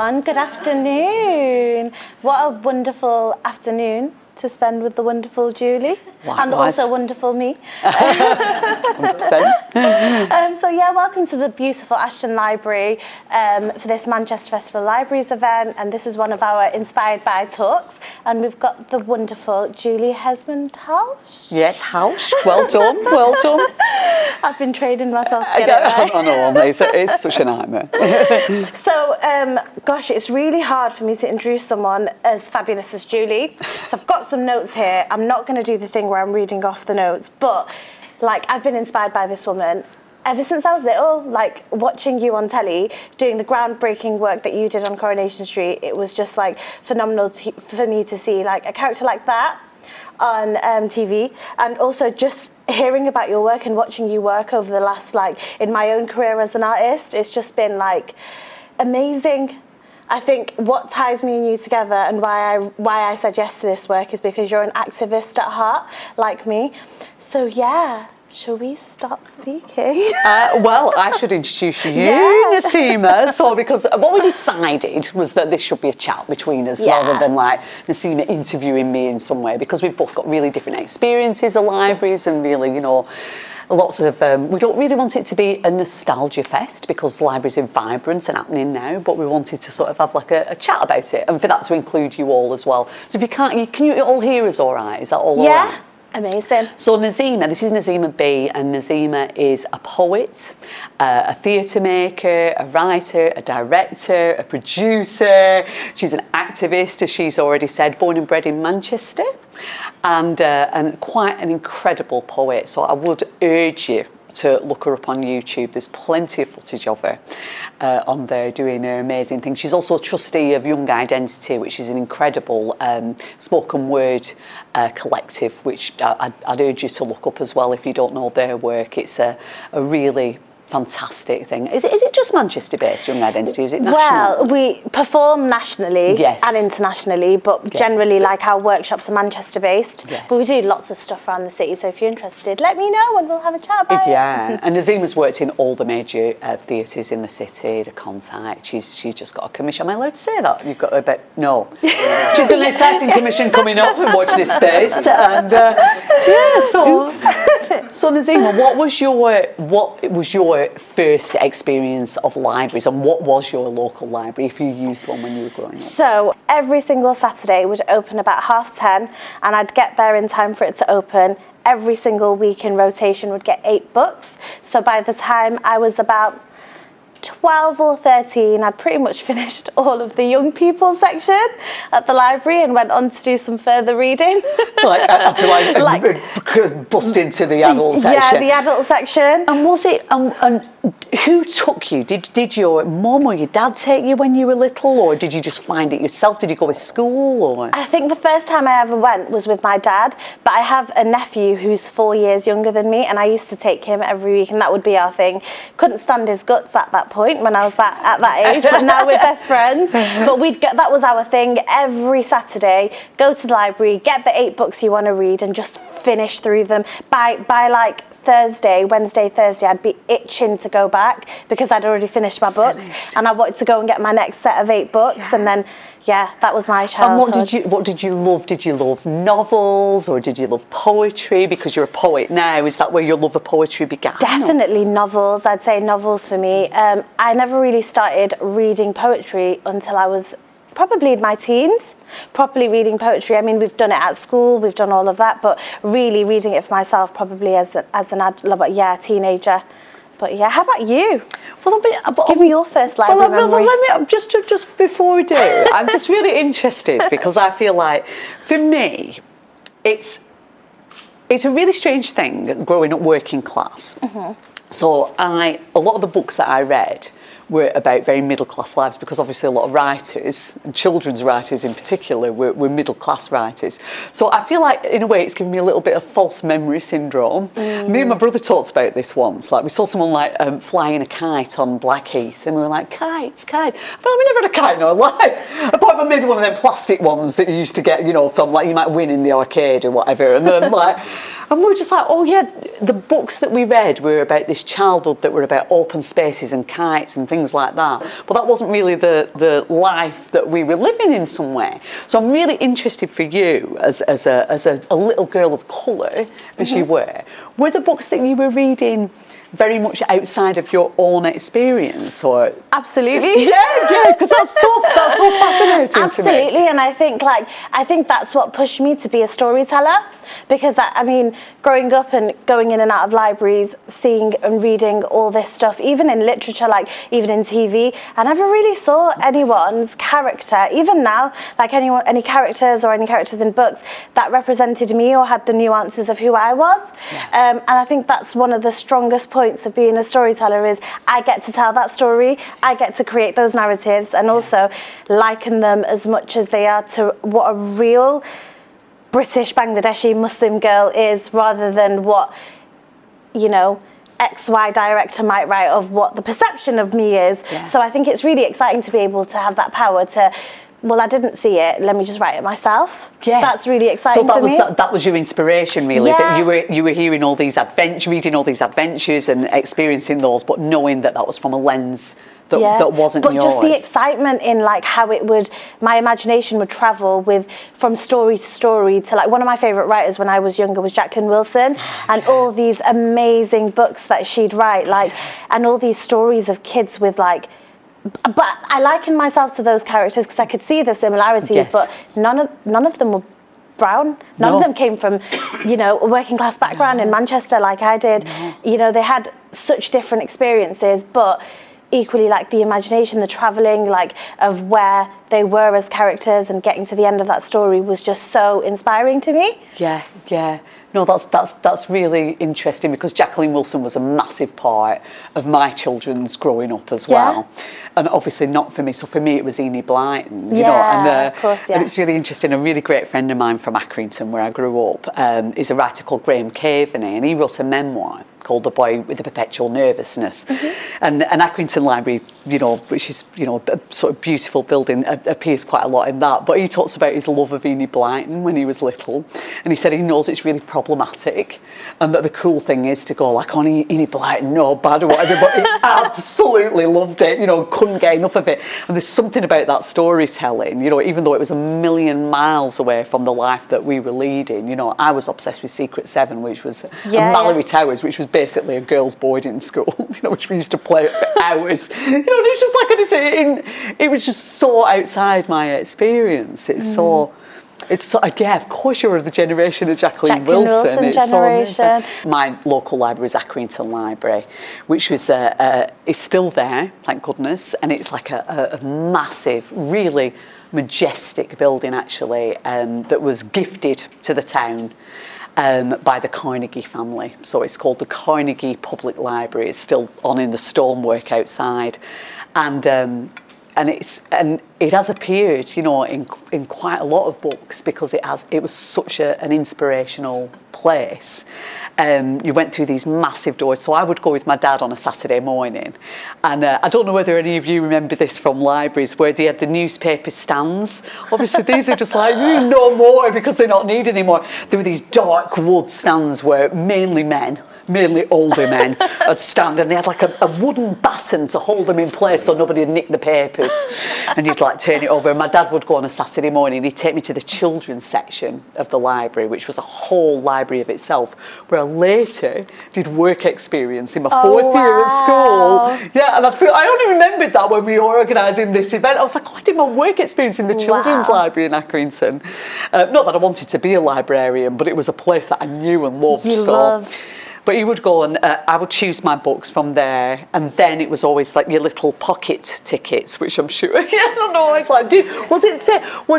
everyone. Good afternoon. What a wonderful afternoon to spend with the wonderful Julie. Likewise. And also wonderful me. 100%. So yeah, welcome to the beautiful Ashton Library for this Manchester Festival Libraries event, and this is one of our Inspired By talks, and we've got the wonderful Julie Hesmondhalgh. Yes, house. Well done, well done. I've been training myself to get it right. I know, it's such a nightmare. So, gosh, it's really hard for me to introduce someone as fabulous as Julie. So I've got some notes here. I'm not going to do the thing where I'm reading off the notes, but like I've been inspired by this woman ever since I was little, like watching you on telly, doing the groundbreaking work that you did on Coronation Street. It was just like phenomenal for me to see like a character like that on TV, and also just hearing about your work and watching you work over the last, like in my own career as an artist, it's just been like amazing. I think what ties me and you together, and why I said yes to this work, is because you're an activist at heart, like me. So yeah, shall we start speaking? Well, I should introduce you, Yeah. Nasima. So, because what we decided was that this should be a chat between us, rather than like Nasima interviewing me in some way, because we've both got really different experiences of libraries and really, you know, lots of, we don't really want it to be a nostalgia fest because libraries are vibrant and happening now, but we wanted to sort of have like a chat about it, and for that to include you all as well. So if you can't, can you all hear us all right? Is that all right? Amazing. So Nasima, this is Nasima Bee, and Nasima is a poet, a theatre maker, a writer, a director, a producer. She's an activist, as she's already said, born and bred in Manchester, and quite an incredible poet. So I would urge you to look her up on YouTube. There's plenty of footage of her on there doing her amazing things. She's also a trustee of Young Identity, which is an incredible spoken word collective, which I'd urge you to look up as well if you don't know their work. It's a really fantastic thing. Is it just Manchester based, Young Identity? Is it national? Well, we perform nationally Yes. and internationally, but generally like our workshops are Manchester based. Yes. But we do lots of stuff around the city, so if you're interested, let me know and we'll have a chat about it. And Nazima's worked in all the major theatres in the city, the Contact. She's just got a commission. Am I allowed to say that? You've got a bit, no. She's got an exciting commission coming up, and watch this space. And so Nasima, what was your first experience of libraries, and what was your local library if you used one when you were growing up? So every single Saturday would open about 10:30, and I'd get there in time for it to open. Every single week in rotation would get 8 books. So by the time I was about 12 or 13, I'd pretty much finished all of the young people section at the library and went on to do some further reading. Bust into the adult section. Yeah, the adult section. And was it, and who took you? Did your mum or your dad take you when you were little, or did you just find it yourself? Did you go to school? Or? I think the first time I ever went was with my dad, but I have a nephew who's 4 years younger than me, and I used to take him every week, and that would be our thing. Couldn't stand his guts at that point when I was at that age, but now we're best friends. But that was our thing every Saturday. Go to the library, get the 8 books you want to read, and just finish through them. By like Wednesday, Thursday, I'd be itching to go back because I'd already finished my books, and I wanted to go and get my next set of 8 books, and then that was my childhood. And what did you love? Did you love novels, or did you love poetry? Because you're a poet now, is that where your love of poetry began? Definitely novels. I'd say novels for me. I never really started reading poetry until I was probably in my teens, properly reading poetry. I mean, we've done it at school, we've done all of that, but really reading it for myself probably as an teenager. But yeah, how about you? Well, give me your first library memory. Just before we do, I'm just really interested because I feel like, for me, it's a really strange thing growing up working class. Mm-hmm. So a lot of the books that I read were about very middle class lives, because obviously a lot of writers, and children's writers in particular, were middle class writers. So I feel like in a way it's given me a little bit of false memory syndrome. Me and my brother talked about this once. Like we saw someone like flying a kite on Blackheath, and we were like, kites. I feel like we never had a kite in our life, apart from maybe one of them plastic ones that you used to get, from like you might win in the arcade or whatever. And then like And we were just like, oh yeah, the books that we read were about this childhood that were about open spaces and kites and things like that. But that wasn't really the life that we were living in somewhere. So I'm really interested for you as a little girl of colour, as you were the books that you were reading very much outside of your own experience, or absolutely, yeah, because that's so fascinating. Absolutely, to me. And I think that's what pushed me to be a storyteller, because I mean, growing up and going in and out of libraries, seeing and reading all this stuff, even in literature, like even in TV, I never really saw anyone's character, even now, like any characters in books that represented me or had the nuances of who I was. And I think that's one of the strongest points of being a storyteller, is I get to tell that story, I get to create those narratives, and also liken them as much as they are to what a real British Bangladeshi Muslim girl is, rather than what, you know, XY director might write of what the perception of me is. So I think it's really exciting to be able to have that power to, well, I didn't see it, let me just write it myself. That's really exciting for me. That was your inspiration, really, that you were hearing all these adventures, reading all these adventures and experiencing those, but knowing that was from a lens that wasn't yours. But just the excitement in like how my imagination would travel from story to story to, like, one of my favourite writers when I was younger was Jacqueline Wilson, and all these amazing books that she'd write, like, and all these stories of kids with like, but I likened myself to those characters because I could see the similarities, but none of them were brown. None of them came from, you know, a working class background in Manchester like I did. You know, they had such different experiences, but equally, like, the imagination, the travelling, like, of where they were as characters and getting to the end of that story was just so inspiring to me. Yeah. No, that's really interesting, because Jacqueline Wilson was a massive part of my children's growing up as well. And obviously not for me. So for me, it was Enid Blyton, you know. And, of course, and it's really interesting. A really great friend of mine from Accrington, where I grew up, is a writer called Graham Caveney, and he wrote a memoir called The Boy with the Perpetual Nervousness. And Accrington Library, you know, which is, you know, a sort of beautiful building, appears quite a lot in that. But he talks about his love of Enid Blyton when he was little, and he said he knows it's really problematic, and that the cool thing is to go like, oh, Enid Blyton, no, bad or whatever, but he absolutely loved it, you know, couldn't get enough of it. And there's something about that storytelling, you know, even though it was a million miles away from the life that we were leading. You know, I was obsessed with Secret Seven, which was and Mallory Towers, which was basically a girls' boarding school, you know, which we used to play for hours. You know, and it was just like, it was just so outside my experience. It's so, yeah, of course you're of the generation of Jacqueline Wilson. It's generation. So my local library is Accrington Library, which was is still there, thank goodness, and it's like a massive, really majestic building, actually, that was gifted to the town by the Carnegie family. So it's called the Carnegie Public Library. It's still on in the stonework outside, and it has appeared, you know, in quite a lot of books, because it was such an inspirational place. You went through these massive doors. So I would go with my dad on a Saturday morning, and I don't know whether any of you remember this from libraries, where they had the newspaper stands. Obviously these are just like, no more, because they're not needed anymore. There were these dark wood stands where mainly older men would stand, and they had like a wooden baton to hold them in place so nobody would nick the papers, and you'd like turn it over. And my dad would go on a Saturday morning, he'd take me to the children's section of the library, which was a whole library of itself, where I later did work experience in my fourth year at school. Yeah, and I only remembered that when we were organising this event. I was like, I did my work experience in the children's library in Accrington. Not that I wanted to be a librarian, but it was a place that I knew and loved. But you would go, and I would choose my books from there, and then it was always like your little pocket tickets, which I'm sure, I don't know, it's like, was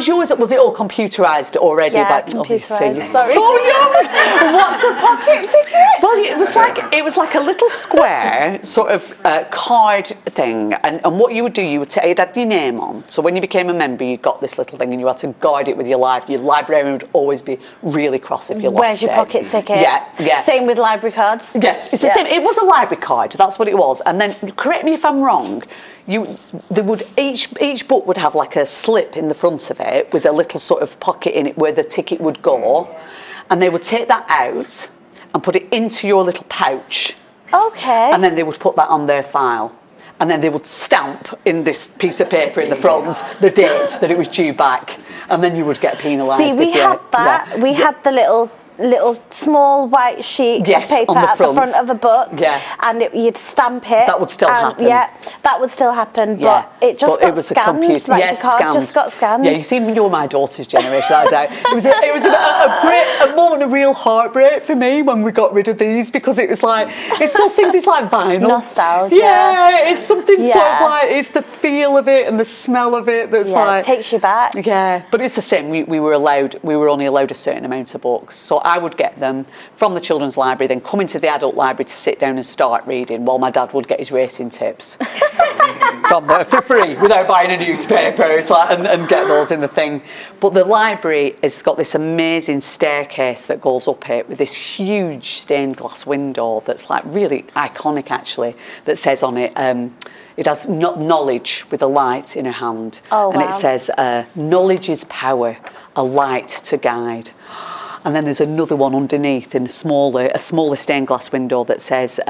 yours, was it all computerised already? Yeah, like, computerised. So young. What's a pocket ticket? Well, it was like a little square sort of card thing, and what you would do, you'd add your name on. So when you became a member, you got this little thing, and you had to guard it with your life. Your librarian would always be really cross if you lost it. Where's your pocket ticket? Yeah. Same with library cards. Yeah, it's the same. It was a library card. That's what it was. And then, correct me if I'm wrong, each book would have like a slip in the front of it with a little sort of pocket in it where the ticket would go, and they would take that out and put it into your little pouch. Okay. And then they would put that on their file. And then they would stamp in this piece of paper in the front the date that it was due back. And then you would get penalised. See, we had that. Yeah. We had the little small white sheet of paper at the front of a book, and you'd stamp it. That would still happen. Yeah, that would still happen, but it just got scanned. Like the card just got scanned. Yeah, you see, when you're my daughter's generation, that was out. It was a moment of real heartbreak for me when we got rid of these, because it was like, it's those things, it's like vinyl. Nostalgia. Yeah, it's something sort of like, it's the feel of it and the smell of it that's like... it takes you back. Yeah, but it's the same. We were only allowed a certain amount of books. So I would get them from the children's library, then come into the adult library to sit down and start reading, while my dad would get his racing tips from there for free without buying a newspaper. It's like, and get those in the thing. But the library has got this amazing staircase that goes up it with this huge stained glass window that's like really iconic, actually, that says on it, it has knowledge with a light in her hand. Oh, wow. And it says, knowledge is power, a light to guide. And then there's another one underneath in a smaller stained glass window that says,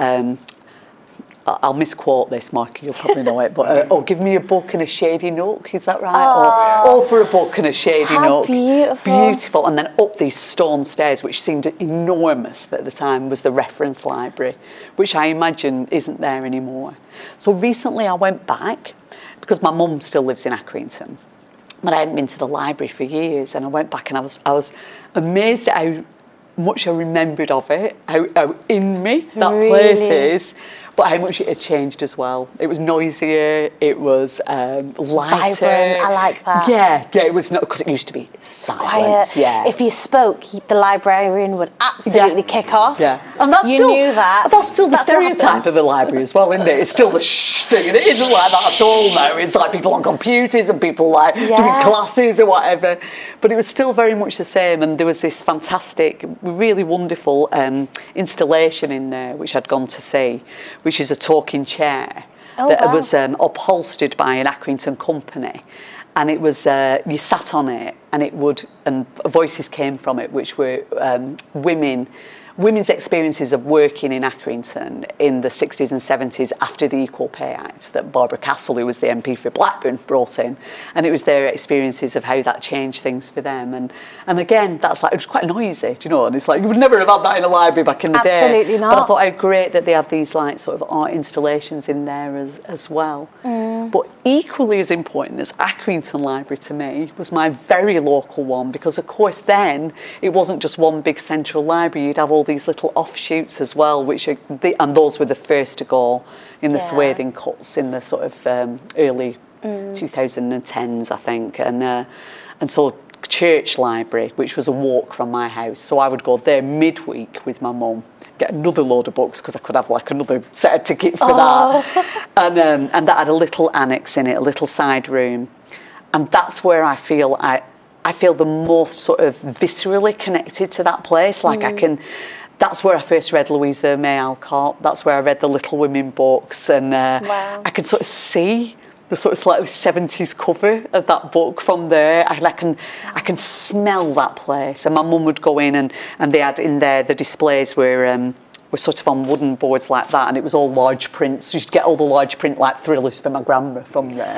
I'll misquote this, Mark, you'll probably know it, but give me a book and a shady nook, is that right? Or for a book and a shady nook. Beautiful. And then up these stone stairs, which seemed enormous at the time, was the reference library, which I imagine isn't there anymore. So recently I went back, because my mum still lives in Accrington, but I hadn't been to the library for years, and I went back and I was amazed at how much I remembered of it, how in me that place is, but how much it had changed as well. It was noisier, it was lighter. Vibrant, I like that. Yeah, it was not, because it used to be silent. Quiet. Yeah. If you spoke, the librarian would absolutely kick off. Yeah, and that's you still, knew that. That's still the stereotype of the library as well, isn't it? It's still the shh thing, and it isn't like that at all now. It's like people on computers and people like doing classes or whatever. But it was still very much the same, and there was this fantastic, really wonderful installation in there, which I'd gone to see, which is a talking chair that was upholstered by an Accrington company. And it was, you sat on it, and it would, and voices came from it, which were women's experiences of working in Accrington in the 60s and 70s after the Equal Pay Act that Barbara Castle, who was the MP for Blackburn, brought in. And it was their experiences of how that changed things for them. And again, that's like, it was quite noisy, do you know? And it's like, you would never have had that in a library back in the day. Absolutely not. But I thought how great that they have these like sort of art installations in there as well. But equally as important as Accrington Library to me was my very local one, because of course then it wasn't just one big central library. You'd have all these little offshoots as well, which are and those were the first to go in the swathing cuts in the sort of early 2010s, I think, and so Church Library, which was a walk from my house, so I would go there midweek with my mum, get another load of books because I could have like another set of tickets for that, and that had a little annex in it, a little side room, and that's where I feel the most sort of viscerally connected to that place. Like that's where I first read Louisa May Alcott. That's where I read the Little Women books, and I could sort of see the sort of slightly 70s cover of that book from there. I can smell that place. And my mum would go in, and they had in there, the displays were sort of on wooden boards like that, and it was all large prints. So you'd get all the large print like thrillers for my grandma from there.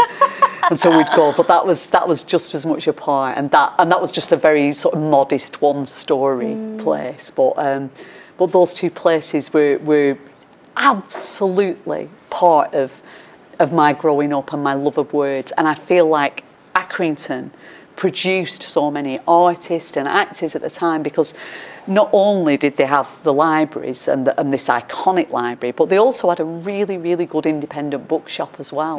And so we'd go, but that was just as much a part, and that was just a very sort of modest one-story place. But those two places were absolutely part of my growing up and my love of words. And I feel like Accrington produced so many artists and actors at the time, because not only did they have the libraries and this iconic library, but they also had a really, really good independent bookshop as well.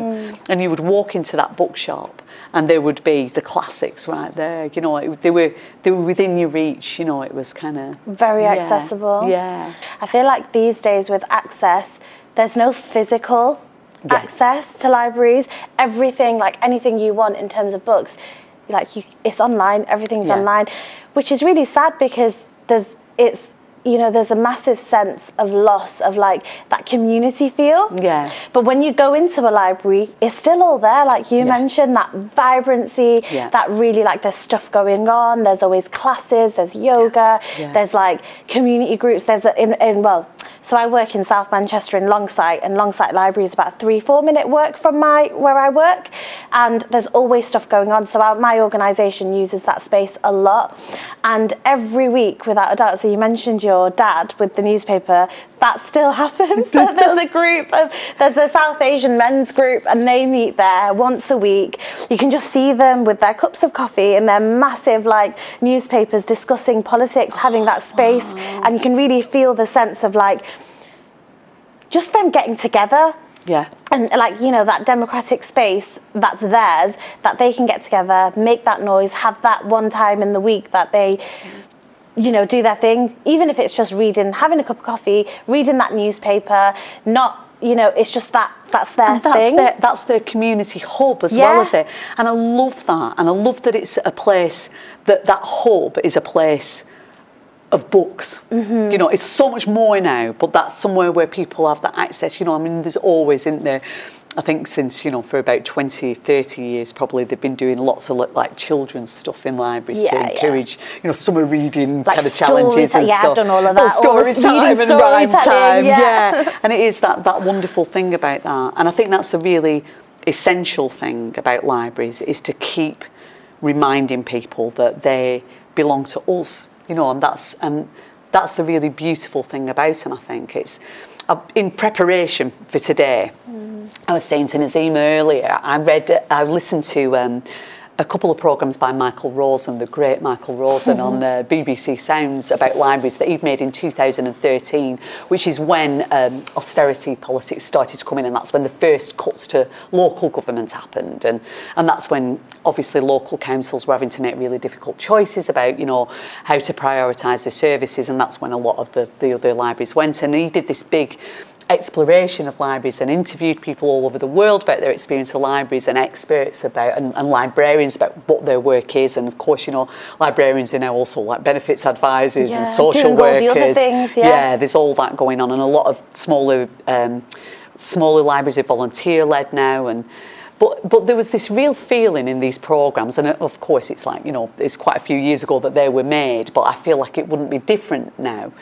And you would walk into that bookshop and there would be the classics right there. You know, they were within your reach. You know, it was kind of very accessible. Yeah. I feel like these days with access, there's no physical access to libraries. Everything, like anything you want in terms of books, like it's online. Everything's online, which is really sad, because you know, there's a massive sense of loss of like that community feel. Yeah. But when you go into a library, it's still all there. Like you mentioned, that vibrancy, that really like there's stuff going on. There's always classes, there's yoga, there's like community groups. There's so I work in South Manchester in Longsight, and Longsight Library is about a 3-4 minute walk from where I work, and there's always stuff going on. So my organisation uses that space a lot, and every week, without a doubt. So you mentioned your dad with the newspaper. That still happens. So there's a South Asian men's group, and they meet there once a week. You can just see them with their cups of coffee and their massive like newspapers discussing politics, having that space, and you can really feel the sense of like just them getting together. Yeah. And like, you know, that democratic space that's theirs, that they can get together, make that noise, have that one time in the week that they, you know, do their thing, even if it's just reading, having a cup of coffee, reading that newspaper, not, you know, it's just that's their thing. That's their community hub as well, is it? And I love that. And I love that it's a place, that hub is a place of books. You know, it's so much more now, but that's somewhere where people have that access. You know, I mean, there's always, isn't there, I think since, you know, for about 20, 30 years probably, they've been doing lots of like children's stuff in libraries to encourage, you know, summer reading like kind of challenges and stuff. I've done all of that. Story time and rhyme time. And it is that wonderful thing about that. And I think that's a really essential thing about libraries, is to keep reminding people that they belong to us. You know, and that's the really beautiful thing about them. I think it's in preparation for today. I was saying to Nasima earlier, I listened to a couple of programmes by Michael Rosen, the great Michael Rosen, on BBC Sounds about libraries that he'd made in 2013, which is when austerity politics started to come in, and that's when the first cuts to local government happened, and that's when obviously local councils were having to make really difficult choices about, you know, how to prioritise their services, and that's when a lot of the other libraries went. And he did this big exploration of libraries and interviewed people all over the world about their experience of libraries, and experts about and librarians about what their work is. And of course, you know, librarians are now also like benefits advisors and social workers. All the other things, there's all that going on, and a lot of smaller libraries are volunteer led now. But there was this real feeling in these programmes, and of course it's like, you know, it's quite a few years ago that they were made, but I feel like it wouldn't be different now,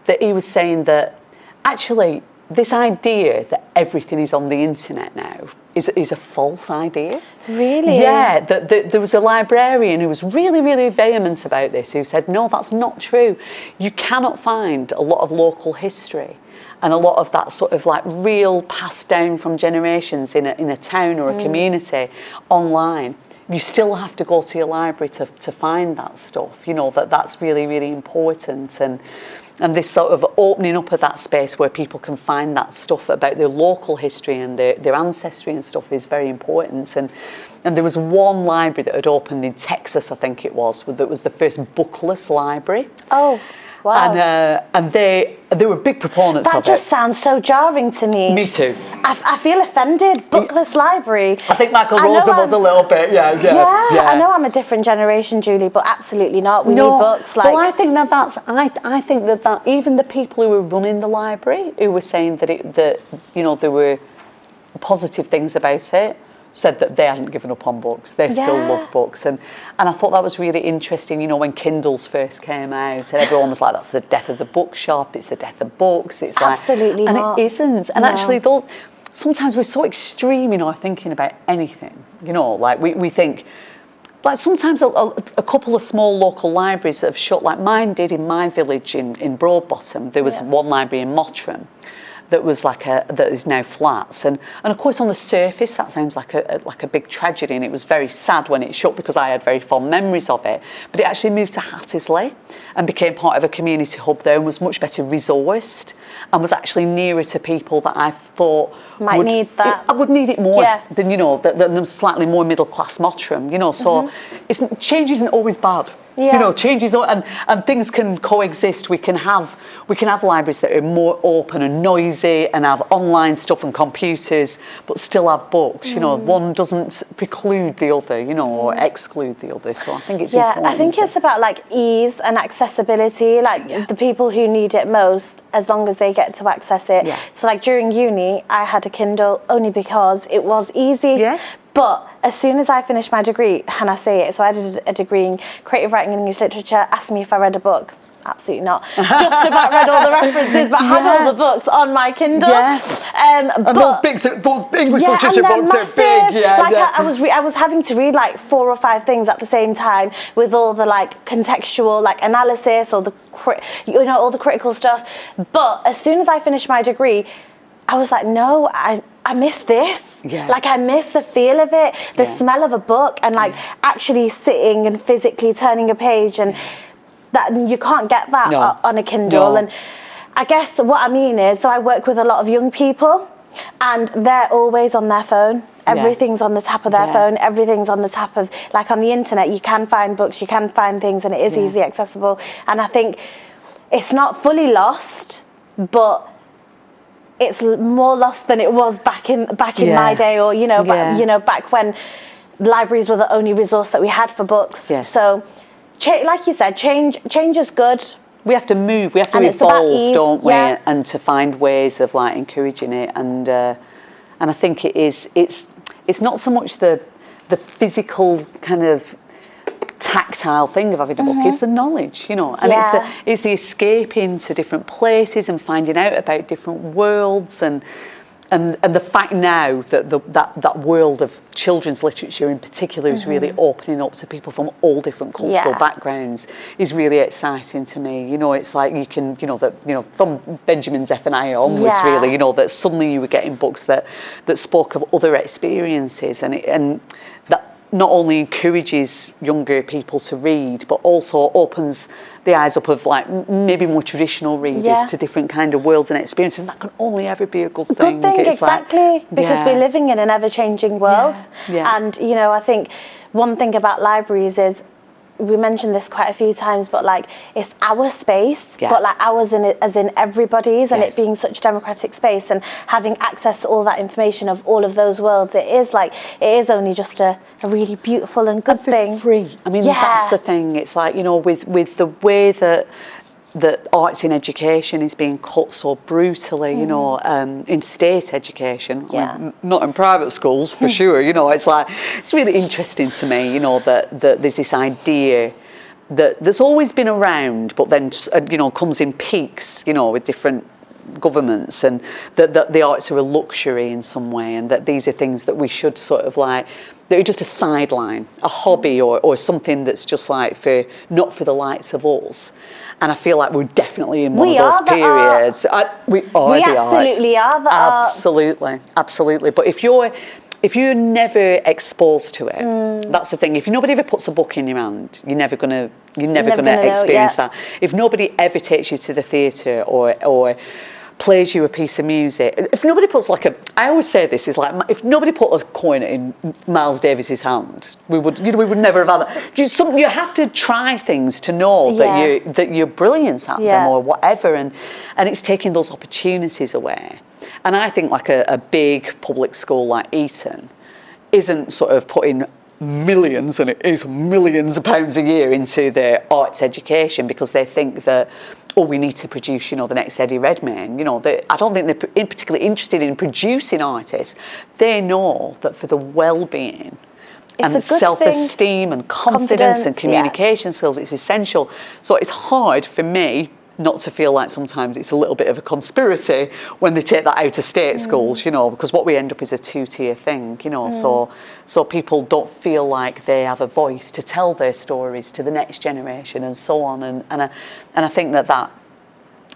that he was saying that actually this idea that everything is on the internet now is a false idea. Really? Yeah, there was a librarian who was really, really vehement about this, who said, no, that's not true. You cannot find a lot of local history and a lot of that sort of like real passed down from generations in a town or a community online. You still have to go to your library to find that stuff. You know, that's really, really important. And this sort of opening up of that space where people can find that stuff about their local history and their ancestry and stuff is very important. And there was one library that had opened in Texas, I think it was, that was the first bookless library. Oh, wow. And they were big proponents of it. That just sounds so jarring to me. Me too. I feel offended. Bookless library. I think Michael Rosen was a little bit, yeah. I know I'm a different generation, Julie, but absolutely not. We need books. Well, I think I think that even the people who were running the library, who were saying that you know, there were positive things about it, said that they hadn't given up on books. They still love books. And I thought that was really interesting, you know, when Kindles first came out, and everyone was like, that's the death of the bookshop, it's the death of books. It's absolutely like, not. And it isn't. And actually, sometimes we're so extreme in our thinking about anything, you know, like we think, like sometimes a couple of small local libraries that have shut, like mine did in my village in Broadbottom. There was one library in Mottram that was that is now flats, and of course on the surface that sounds like a big tragedy, and it was very sad when it shut because I had very fond memories of it. But it actually moved to Hattersley and became part of a community hub there, and was much better resourced and was actually nearer to people that I thought might need that. I would need it more than, you know, than slightly more middle class Mottram, you know. So change isn't always bad. You know, changes and things can coexist. We can have libraries that are more open and noisy and have online stuff and computers, but still have books. You know, one doesn't preclude the other, you know, or exclude the other. So I think it's important. I think it's about like ease and accessibility, like the people who need it most, as long as they get to access it. So like during uni, I had a Kindle only because it was easy. Yes. But as soon as I finished my degree, and I say it, so I did a degrry in creative writing and English literature, asked me if I read a book. Absolutely not. Just about read all the references, but had all the books on my Kindle. And those English literature books are big. I was having to read like 4 or 5 things at the same time with all the like contextual like analysis or all the critical stuff. But as soon as I finished my degree, I was like, no, I miss this. Like I miss the feel of it, the smell of a book, and like actually sitting and physically turning a page, and that you can't get that on a Kindle. And I guess what I mean is, so I work with a lot of young people, and they're always on their phone. Everything's on the tap of their phone. Everything's on the tap of, like on the internet, you can find books, you can find things, and it is easily accessible. And I think it's not fully lost, but it's more lost than it was back in my day, or back when libraries were the only resource that we had for books. So, like you said, change is good. We have to move. We have to evolve, don't we? And to find ways of like encouraging it. And I think it's not so much the physical kind of tactile thing of having a book, is the knowledge, you know, and it's the escape into different places and finding out about different worlds, and the fact now that that world of children's literature in particular is really opening up to people from all different cultural backgrounds is really exciting to me. You know, it's like you can, from Benjamin Zephaniah onwards, really, you know, that suddenly you were getting books that spoke of other experiences, and that not only encourages younger people to read, but also opens the eyes up of like maybe more traditional readers to different kind of worlds and experiences. And that can only ever be a good thing. It's exactly, because we're living in an ever-changing world. And, I think one thing about libraries is, we mentioned this quite a few times, but like it's our space, but like ours as in everybody's, and it being such a democratic space and having access to all that information of all of those worlds, it is only just a really beautiful and good thing. Free. I mean, that's the thing. It's like, with the way that arts in education is being cut so brutally, in state education, I mean, not in private schools for sure, it's like, it's really interesting to me, that there's this idea that's always been around, but then, comes in peaks, with different governments, and that the arts are a luxury in some way, and that these are things that we should sort of like, they're just a sideline, a hobby, or something that's just like not for the likes of us. And I feel like we're definitely in one of those periods. We absolutely are the art. Absolutely. But if you're never exposed to it, that's the thing. If nobody ever puts a book in your hand, you're never gonna experience that. If nobody ever takes you to the theatre or plays you a piece of music, if nobody puts I always say this is like, if nobody put a coin in Miles Davis's hand, we would never have had that. You have to try things to know that you're brilliant at them or whatever, and it's taking those opportunities away. And I think like a big public school like Eton isn't sort of putting millions, and it is millions of pounds a year into their arts education because they think that, we need to produce, the next Eddie Redmayne. I don't think they're particularly interested in producing artists. They know that for the well-being and self-esteem and confidence and communication skills, it's essential. So it's hard for me not to feel like sometimes it's a little bit of a conspiracy when they take that out of state schools, because what we end up is a two-tier thing, so people don't feel like they have a voice to tell their stories to the next generation and so on, and I think that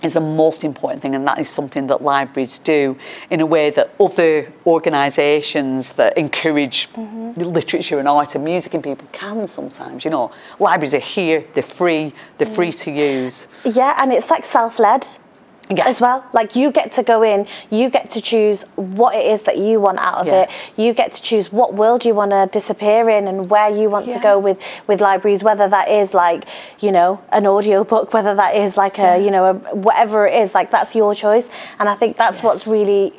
is the most important thing, and that is something that libraries do in a way that other organisations that encourage literature and art and music in people can sometimes. Libraries are here, they're free to use. Yeah, and it's like self-led. as well. Like, you get to go in, you get to choose what it is that you want out of it. You get to choose what world you want to disappear in and where you want to go with libraries, whether that is like, you know, an audio book, whether that is like a, you know, whatever it is, like, that's your choice. And I think that's what's really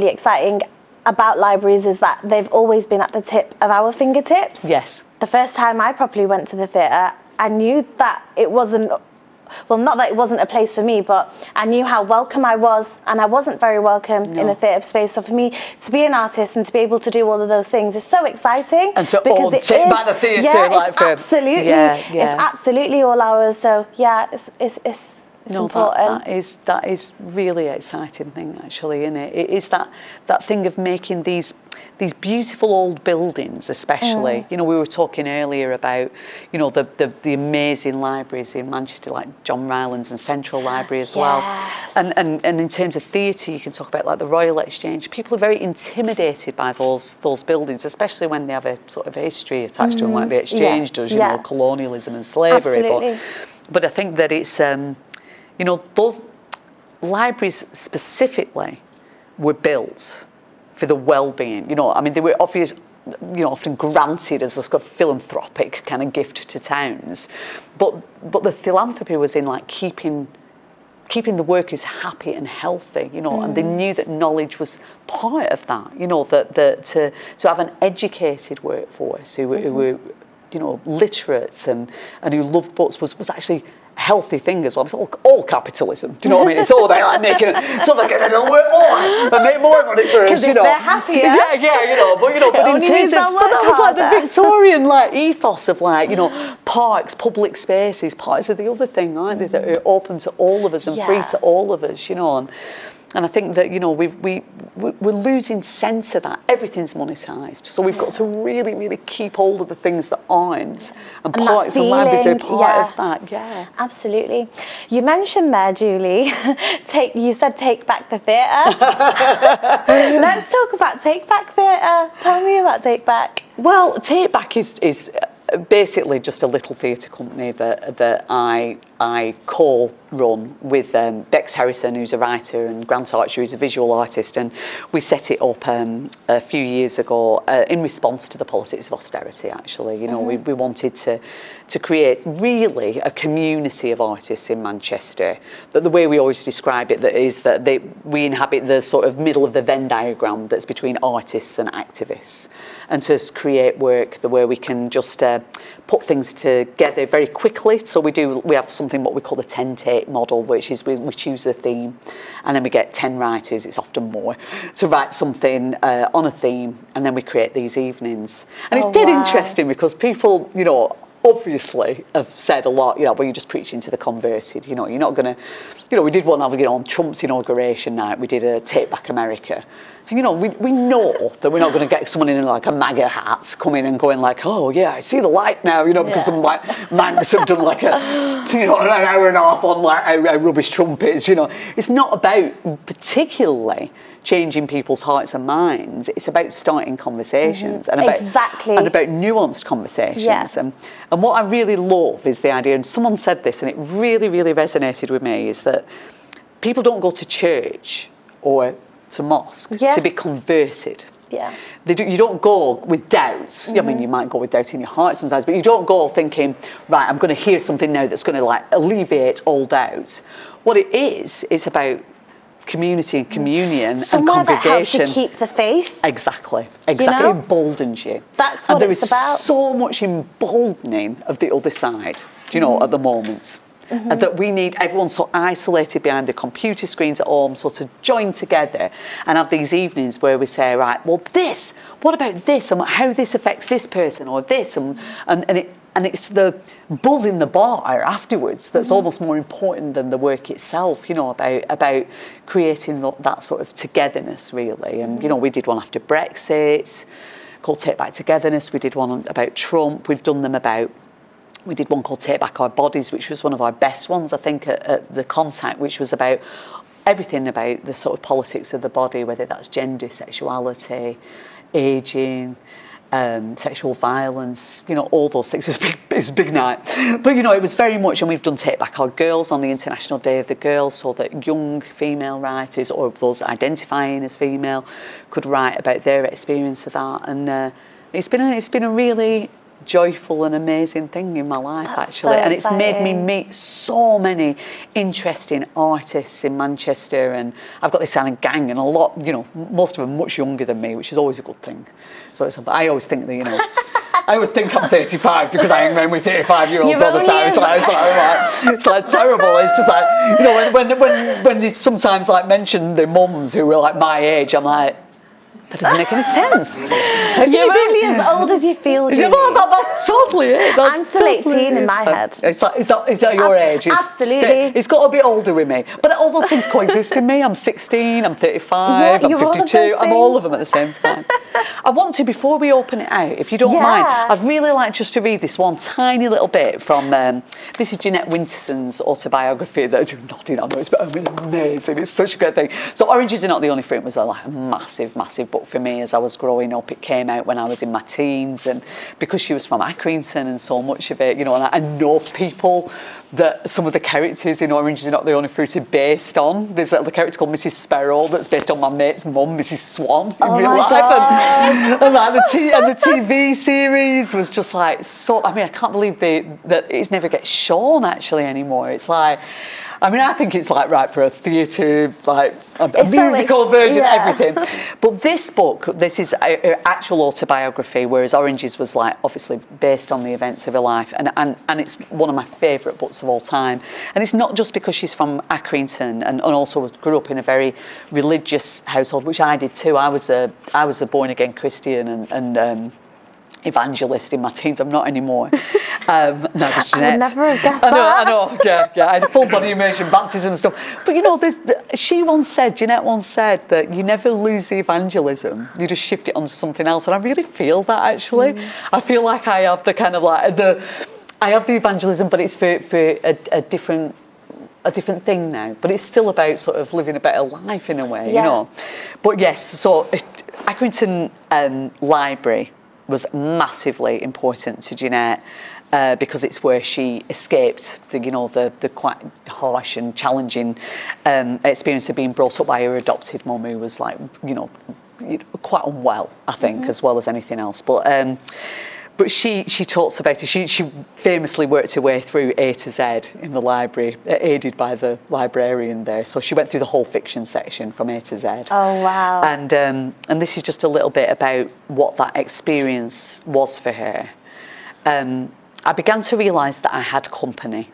exciting about libraries, is that they've always been at the tip of our fingertips. Yes. The first time I properly went to the theatre, I knew that it wasn't, well, not that it wasn't a place for me, but I knew how welcome I was, and I wasn't very welcome in the theatre space. So for me to be an artist and to be able to do all of those things is so exciting. And to all take back the theatre, like, absolutely, it's absolutely all ours. So yeah, it's important. That is really exciting thing, actually, isn't it? It is that thing of making these beautiful old buildings, especially. You know, we were talking earlier about, you know, the amazing libraries in Manchester, like John Rylands and Central Library as well. And in terms of theatre, you can talk about like the Royal Exchange. People are very intimidated by those buildings, especially when they have a sort of history attached to them, like the Exchange does, you know, colonialism and slavery. Absolutely. But I think that it's, you know, those libraries specifically were built for the well-being. You know, I mean, they were often granted as a sort of philanthropic kind of gift to towns, but the philanthropy was in like keeping the workers happy and healthy. You know, and they knew that knowledge was part of that. You know, that to have an educated workforce who were, you know, literate and who loved books was actually a healthy thing as well. It's all capitalism. Do you know what I mean? It's all about like making it so they're going to work more and make more money for us. You know, they're happier. Yeah, you know, but in terms of, but that was like the Victorian like ethos of like, you know, parks, public spaces, parts of the other thing, aren't they, that are open to all of us and free to all of us. You know, and I think that, you know, we're losing sense of that. Everything's monetised, so we've got to really, really keep hold of the things that aren't. And parks and libraries are part of that. Yeah, absolutely. You mentioned there, Julie, you said take back the theatre. Let's talk about Take Back Theatre. Tell me about Take Back. Well, Take Back is basically just a little theatre company that I co-run with Bex Harrison, who's a writer, and Grant Archer, who's a visual artist, and we set it up a few years ago in response to the politics of austerity. Actually, you know, we wanted to create really a community of artists in Manchester. That the way we always describe it, that is that we inhabit the sort of middle of the Venn diagram that's between artists and activists, and to create work the way we can just put things together very quickly. So we have something what we call the 10-take model, which is we choose a theme, and then we get 10 writers, it's often more, to write something on a theme, and then we create these evenings. And it's dead interesting because people, you know, obviously have said a lot, you know, well, you're just preaching to the converted, you know, you're not going to, you know, we did one on Trump's inauguration night, we did a Take Back America. And, you know, we know that we're not going to get someone in like a MAGA hat coming and going like, oh yeah, I see the light now, you know, because some like Manx have done like an hour and a half on like how rubbish Trump is, you know. It's not about particularly changing people's hearts and minds. It's about starting conversations and about nuanced conversations. Yeah. And what I really love is the idea, and someone said this and it really, really resonated with me, is that people don't go to church or to mosque to be converted. Yeah. You don't go with doubts. I mean, you might go with doubt in your heart sometimes, but you don't go thinking, right, I'm going to hear something now that's going to like alleviate all doubts. What it is, it's about community and communion somewhere and congregation. That helps you keep the faith. Exactly. You know? Emboldens you. That's what it's about. And there is so much emboldening of the other side, do you know, at the moment. And that we need everyone so isolated behind the computer screens at home, so to join together and have these evenings where we say, right, well, what about this, and how this affects this person, or this, and it's the buzz in the bar afterwards that's almost more important than the work itself, you know, about creating that sort of togetherness, really. And, you know, we did one after Brexit called Take Back Togetherness. We did one about Trump. We did one called Take Back Our Bodies, which was one of our best ones, I think, at the Contact, which was about everything about the sort of politics of the body, whether that's gender, sexuality, ageing, sexual violence, all those things. It's a big night. But, it was very much, and we've done Take Back Our Girls on the International Day of the Girl, so that young female writers, or those identifying as female, could write about their experience of that. And it's been a really joyful and amazing thing in my life. That's actually, so and it's made me exciting. meet so many interesting artists in Manchester, and I've got this kind of gang, and a lot, most of them much younger than me, which is always a good thing. So I always think that, I always think I'm 35 because I hang around with 35-year-olds all the time. It's like terrible. It's just like, when you sometimes like mention the mums who were like my age, I'm like, that doesn't make any sense. You're really as old as you feel, Julie. Yeah, well, that's totally it. I'm still 18 in my head. Is that your age? Absolutely. It's got to be older with me. But all those things coexist in me. I'm 16, I'm 35, I'm you're all of 52. those I'm all things. of them at the same time. I want to, before we open it out, if you don't Yeah. mind, I'd really like just to read this one tiny little bit from, this is Jeanette Winterson's autobiography that I'm nodding on. It's amazing. It's such a great thing. So Oranges Are Not the Only Fruit was like a massive, massive book for me as I was growing up. It came out when I was in my teens, and because she was from Accrington and so much of it, and I know people that some of the characters in Orange Is Not the Only Fruit are based on. There's a character called Mrs. Sparrow that's based on my mate's mum, Mrs. Swan, in real life. And like the TV series was just like so. I mean, I can't believe that it never gets shown actually anymore. It's like, I think it's like right for a theatre, like a musical version, everything. But this book, this is her actual autobiography, whereas Oranges was like obviously based on the events of her life, and it's one of my favourite books of all time. And it's not just because she's from Accrington and also grew up in a very religious household, which I did too. I was a born again Christian and evangelist in my teens. I'm not anymore. No, there's Jeanette. I would never have guessed I know. Yeah. I had full body immersion, baptism and stuff. But Jeanette once said that you never lose the evangelism. You just shift it onto something else. And I really feel that actually. I feel like I have the kind of like I have the evangelism, but it's for a different thing now. But it's still about sort of living a better life in a way, But yes, so Accrington Library was massively important to Jeanette because it's where she escaped the quite harsh and challenging experience of being brought up by her adopted mum, who was like quite unwell, I think, as well as anything else. But she talks about it. She famously worked her way through A to Z in the library, aided by the librarian there. So she went through the whole fiction section from A to Z. Oh, wow. And this is just a little bit about what that experience was for her. I began to realise that I had company.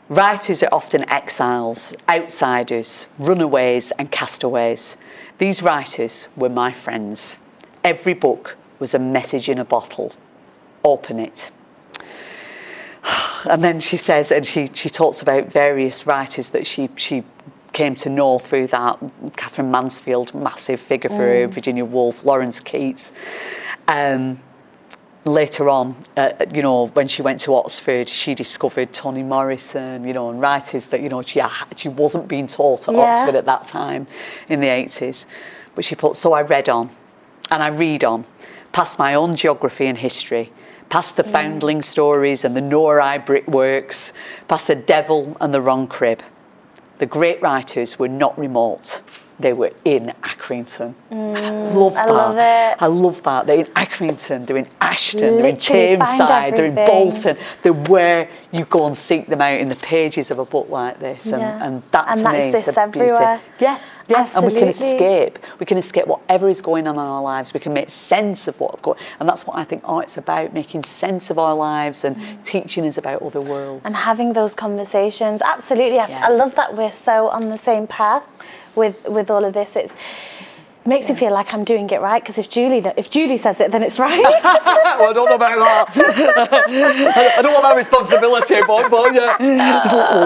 Writers are often exiles, outsiders, runaways and castaways. These writers were my friends. Every book was a message in a bottle. Open it. And then she says, and she talks about various writers that she came to know through that. Catherine Mansfield, massive figure for her, Virginia Woolf, Lawrence Keats. Later on, when she went to Oxford, she discovered Toni Morrison, and writers that, she wasn't being taught at Oxford at that time in the 80s. But she put, so I read on, and I read on, past my own geography and history, past the foundling stories and the Noreye brickworks, past the devil and the wrong crib. The great writers were not remote. They were in Accrington. And I love that. I love it. I love that. They're in Accrington, they're in Ashton, Literally they're in find Tameside, they're in everything. Bolton. They're where you go and seek them out in the pages of a book like this. And that to me is the beauty. Everywhere. Yeah. And we can Absolutely. escape. We can escape whatever is going on in our lives. We can make sense of what's going on. And that's what I think art's about, making sense of our lives and teaching us about other worlds. And having those conversations. Absolutely. I love that we're so on the same path with all of this. It makes me feel like I'm doing it right, because if Julie says it, then it's right. Well, I don't know about that. I don't want that responsibility, but yeah.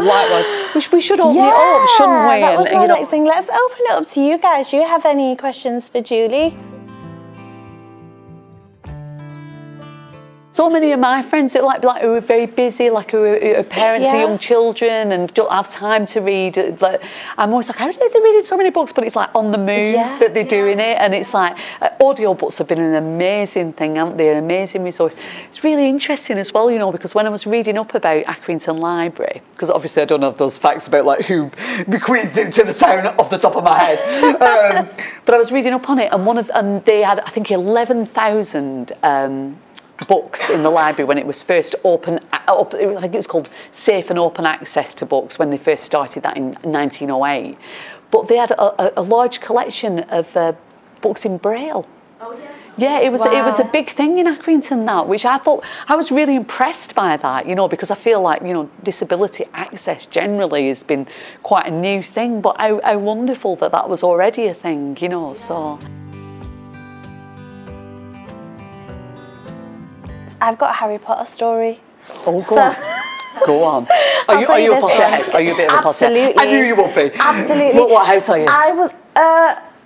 Likewise. We should open it up, shouldn't we? That was my next thing. Let's open it up to you guys. Do you have any questions for Julie? So many of my friends who who are very busy, like who are parents of young children and don't have time to read. Like, I'm always like, how do they read so many books? But it's like on the move that they're doing it, and it's like audiobooks have been an amazing thing, haven't they? An amazing resource. It's really interesting as well, you know, because when I was reading up about Accrington Library, because obviously I don't have those facts about like who bequeathed it to the town off the top of my head, but I was reading up on it, and they had, I think, 11,000. Books in the library when it was first open. I think it was called Safe and Open Access to Books when they first started that in 1908. But they had a large collection of books in Braille. Oh yeah. Yeah, it was a big thing in Accrington, that, which I thought, I was really impressed by that, you know, because I feel like, you know, disability access generally has been quite a new thing, but how wonderful that was already a thing, you know, so. I've got a Harry Potter story. Oh, go on. Go on. Are you a Potterhead? Are you a bit of a Potterhead? Absolutely. I knew you would be. Absolutely. What house are you? I was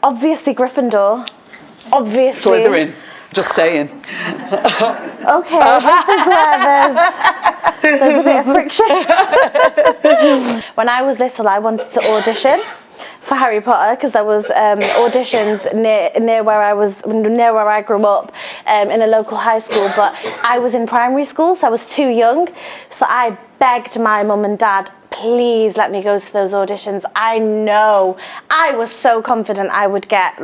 obviously Gryffindor. Obviously. Slytherin. Just saying. Okay, this is where there's a bit of friction. When I was little, I wanted to audition for Harry Potter because there was auditions near where I grew up in a local high school, but I was in primary school, so I was too young. So I begged my mum and dad, please let me go to those auditions. I know I was so confident I would get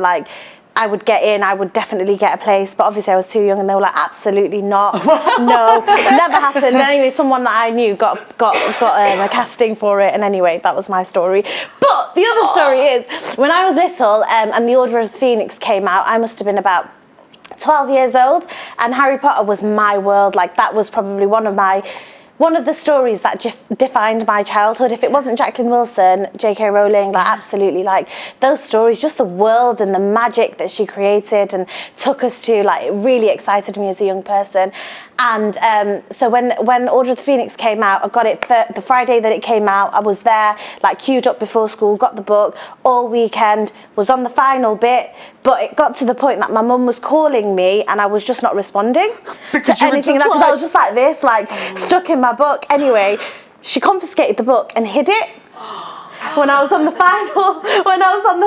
in, I would definitely get a place, but obviously I was too young, and they were like, absolutely not. No, never happened. Anyway, someone that I knew got a casting for it, and anyway, that was my story. But the other story is, when I was little and the Order of the Phoenix came out, I must have been about 12 years old, and Harry Potter was my world. Like, that was probably one of the stories that defined my childhood. If it wasn't Jacqueline Wilson, J.K. Rowling, like, absolutely, like, those stories, just the world and the magic that she created and took us to, like, it really excited me as a young person. And so when Order of the Phoenix came out, I got it the Friday that it came out. I was there, like, queued up before school, got the book all weekend, was on the final bit, but it got to the point that my mum was calling me and I was just not responding to anything. Because I was just like this, like, stuck in my book. Anyway, she confiscated the book and hid it when I was on the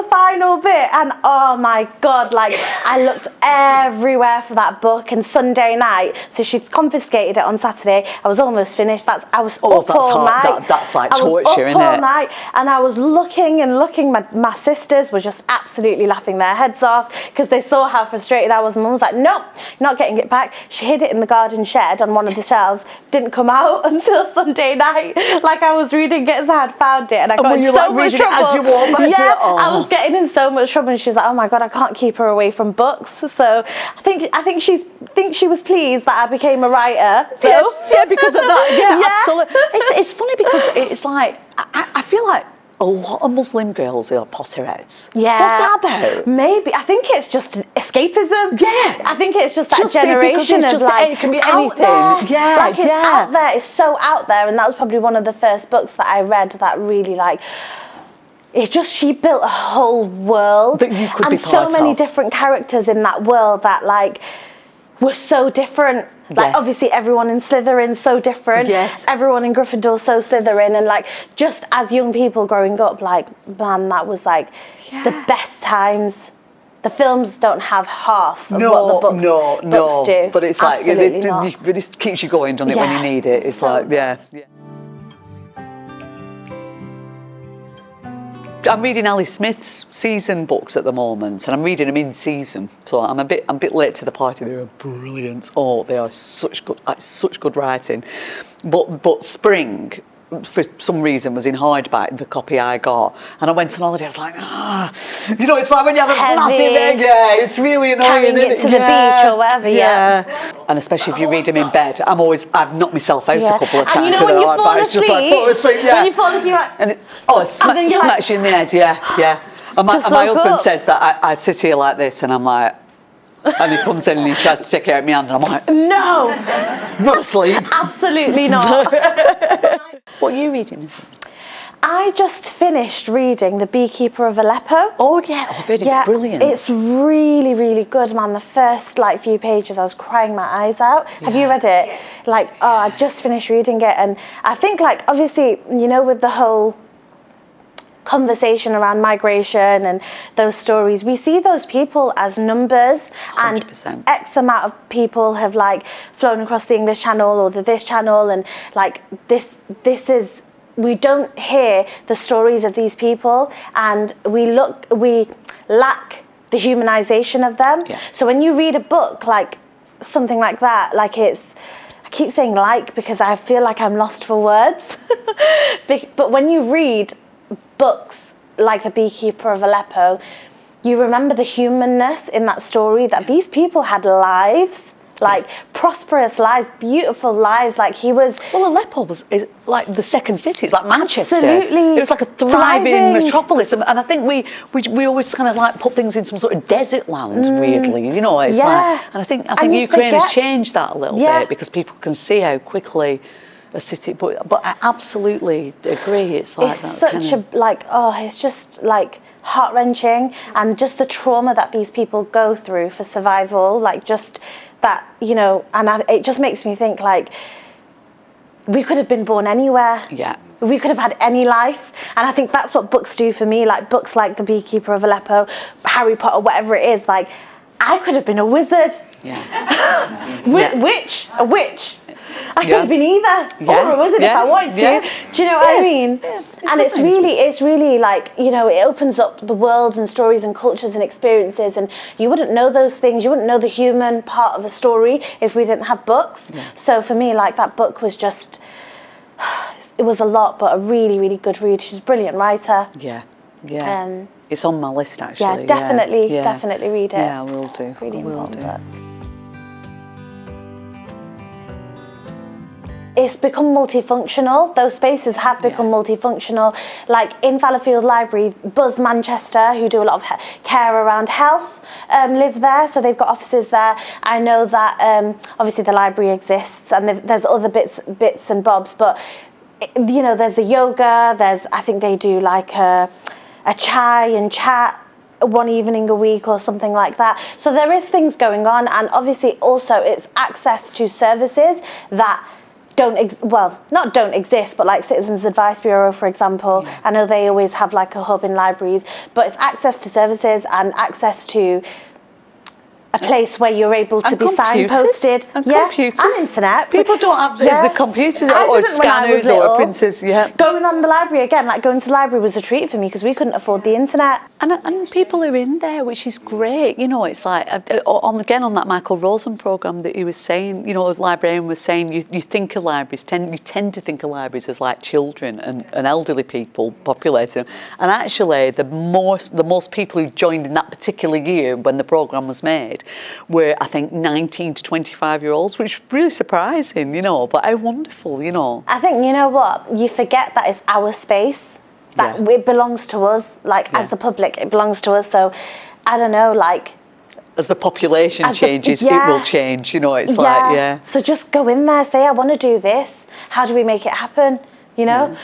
final bit, and oh my God, like, I looked everywhere for that book. And Sunday night, so she'd confiscated it on Saturday, I was almost finished. I was up all night. That's like torture, isn't it? All night, and I was looking. My sisters were just absolutely laughing their heads off because they saw how frustrated I was. Mum was like, nope, not getting it back. She hid it in the garden shed on one of the shelves, didn't come out until Sunday night. Like, I was reading it as I had found it, and I got in so much trouble. As you walk back I was getting in so much trouble, and she was like, oh my God, I can't keep her away from books. So I think she was pleased that I became a writer. So. Yes, yeah, because of that. Yeah, absolutely. It's funny because it's like, I feel like a lot of Muslim girls are Potterheads. Yeah. What's that about? Maybe. I think it's just escapism. Yeah. I think it's just that generation of, like, it can be anything. Yeah. Like, it's out there. It's so out there. And that was probably one of the first books that I read that really, like, she built a whole world. That you could be part of. And so many different characters in that world that, like, were so different. Like, obviously everyone in Slytherin's so different. Yes. Everyone in Gryffindor's so Slytherin, and, like, just as young people growing up, like, man, that was, like, the best times. The films don't have half of what the books do. But it's like, it keeps you going, doesn't it, when you need it? It's like, yeah. I'm reading Ali Smith's season books at the moment, and I'm reading them in season, so I'm a bit late to the party. They're brilliant. Oh, they are such good writing. But Spring, for some reason, was in hardback, the copy I got, and I went on holiday. I was like, you know, it's like when you have a massive egg. Yeah, it's really annoying. Carrying it to the beach or whatever. Yeah. And especially if you read them in bed, I've knocked myself out a couple of times. And you know, when you fall asleep, when you fall asleep, and it smacks you in the head. Yeah. And my husband says that I sit here like this, and I'm like. And he comes in and he tries to take it out of my hand, and I'm like, no, not asleep. Absolutely not. What are you reading, is it? I just finished reading The Beekeeper of Aleppo. Oh yeah, I've heard it's brilliant. It's really, really good, man. The first few pages, I was crying my eyes out. Have you read it? Yeah. I just finished reading it, and I think obviously, with the whole conversation around migration and those stories, we see those people as numbers, 100%. And X amount of people have flown across the English Channel or this channel, and this is, we don't hear the stories of these people, and we lack the humanization of them. Yeah. So when you read a book something like that, I keep saying because I feel like I'm lost for words, but when you read books like The Beekeeper of Aleppo, you remember the humanness in that story, that these people had lives, prosperous lives, beautiful lives. He was... Well, Aleppo is like the second city. It's like Manchester. Absolutely. It was like a thriving metropolis. And I think we always kind of put things in some sort of desert land, weirdly. It's and I think Ukraine has changed that a little bit, because people can see how quickly a city... But I absolutely agree. It's such it's just heart-wrenching, and just the trauma that these people go through for survival, just that, it just makes me think we could have been born anywhere. Yeah. We could have had any life. And I think that's what books do for me, books like The Beekeeper of Aleppo, Harry Potter, whatever it is, I could have been a wizard. Yeah. A witch. I could have been either, or a wizard if I wanted to. Yeah. Do you know what I mean? Yeah. And it's really it opens up the worlds and stories and cultures and experiences, and you wouldn't know those things. You wouldn't know the human part of a story if we didn't have books. Yeah. So for me, that book was just, it was a lot, but a really, really good read. She's a brilliant writer. Yeah. It's on my list, actually. Yeah, definitely read it. Yeah, I will do. Really important book. It's become multifunctional. Those spaces have become multifunctional. In Fallowfield Library, Buzz Manchester, who do a lot of care around health, live there. So they've got offices there. I know that obviously the library exists, and there's other bits and bobs. But there's the yoga. I think they do a chai and chat one evening a week or something like that. So there is things going on, and obviously also it's access to services that don't exist, but Citizens Advice Bureau, for example. Yeah. I know they always have a hub in libraries, but it's access to services and access to a place where you're able to be signposted. And computers. And internet. People don't have the computers or scanners or printers. Yeah. Going on the library again, going to the library was a treat for me because we couldn't afford the internet. And people are in there, which is great. It's on that Michael Rosen programme that he was saying, the librarian was saying, you think of libraries, you tend to think of libraries as children and elderly people populating them. And actually, the most people who joined in that particular year when the programme was made were, I think, 19 to 25-year-olds, which is really surprising, but how wonderful, I think, what? You forget that it's our space, that it belongs to us, as the public, it belongs to us. So, I don't know, as the population changes, it will change, So just go in there, say, I want to do this. How do we make it happen?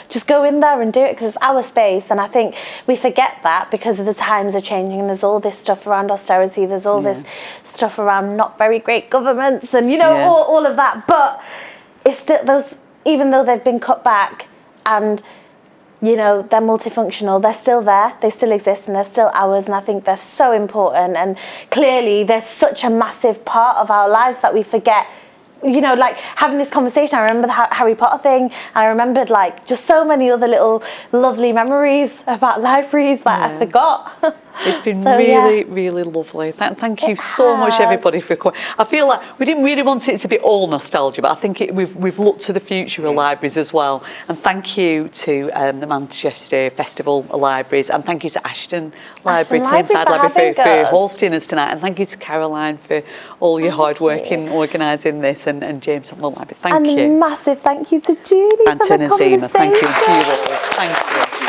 Just go in there and do it because it's our space. And I think we forget that because the times are changing, and there's all this stuff around austerity, there's all this stuff around not very great governments, and all of that. But it's still those, even though they've been cut back and they're multifunctional, they're still there, they still exist, and they're still ours. And I think they're so important, and clearly they're such a massive part of our lives that we forget. Having this conversation, I remember the Harry Potter thing. I remembered just so many other little lovely memories about libraries that I forgot. It's been really lovely. Thank you so much, everybody, for coming. I feel like we didn't really want it to be all nostalgia, but I think we've looked to the future of libraries as well. And thank you to the Manchester Festival of Libraries, and thank you to Ashton Library, Tameside Library for hosting us tonight, and thank you to Caroline for all your hard work in organising this, and James from the Library. Thank you. And a massive thank you to Julie and for the Nasima. conversation. Thank you, and to you all. Thank you.